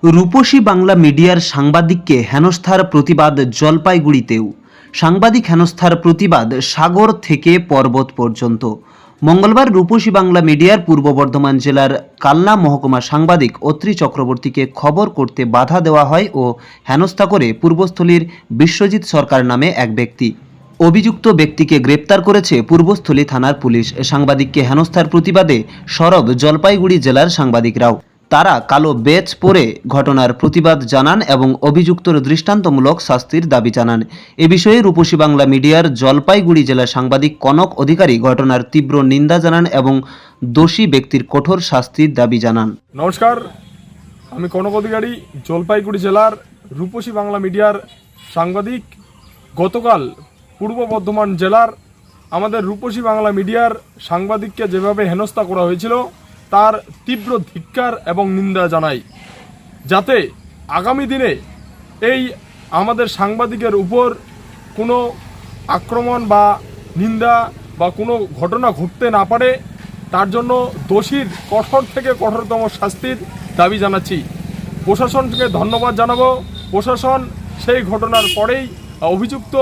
রূপসী বাংলা মিডিয়ার সাংবাদিককে হেনস্থার প্রতিবাদ জলপাইগুড়িতেও। সাংবাদিক হেনস্থার প্রতিবাদ সাগর থেকে পর্বত পর্যন্ত। মঙ্গলবার রূপসী বাংলা মিডিয়ার পূর্ব বর্ধমান জেলার কালনা মহকুমা সাংবাদিক অত্রি চক্রবর্তীকে খবর করতে বাধা দেওয়া হয় ও হেনস্থা করে পূর্বস্থলীর বিশ্বজিৎ সরকার নামে এক ব্যক্তি। অভিযুক্ত ব্যক্তিকে গ্রেপ্তার করেছে পূর্বস্থলী থানার পুলিশ। সাংবাদিককে হেনস্থার প্রতিবাদে সরব জলপাইগুড়ি জেলার সাংবাদিকরাও। তারা কালো বেজ পরে ঘটনার প্রতিবাদ জানান এবং অভিযুক্তর দৃষ্টান্তমূলক শাস্তির দাবি জানান। এ বিষয়ে রূপসী বাংলা মিডিয়ার জলপাইগুড়ি জেলার সাংবাদিক কনক অধিকারী ঘটনার তীব্র নিন্দা জানান এবং দোষী ব্যক্তির কঠোর শাস্তির দাবি জানান। নমস্কার, আমি কনক অধিকারী, জলপাইগুড়ি জেলার রূপসী বাংলা মিডিয়ার সাংবাদিক। গতকাল পূর্ব বর্ধমান জেলার আমাদের রূপসী বাংলা মিডিয়ার সাংবাদিককে যেভাবে হেনস্থা করা হয়েছিল তার তীব্র ধিক্কার এবং নিন্দা জানাই, যাতে আগামী দিনে এই আমাদের সাংবাদিকের উপর কোনো আক্রমণ বা নিন্দা বা কোনো ঘটনা ঘটতে না পারে, তার জন্য দোষীর কঠোর থেকে কঠোরতম শাস্তির দাবি জানাচ্ছি। প্রশাসনকে ধন্যবাদ জানাবো। প্রশাসন সেই ঘটনার পরেই অভিযুক্ত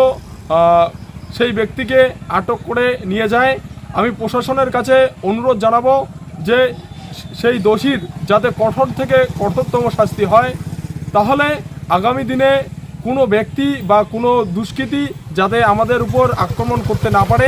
সেই ব্যক্তিকে আটক করে নিয়ে যায়। আমি প্রশাসনের কাছে অনুরোধ জানাবো যে সেই দোষীর যাতে কঠোর থেকে কঠোরতম শাস্তি হয়, তাহলে আগামী দিনে কোনো ব্যক্তি বা কোনো দুষ্কৃতী যাতে আমাদের উপর আক্রমণ করতে না পারে।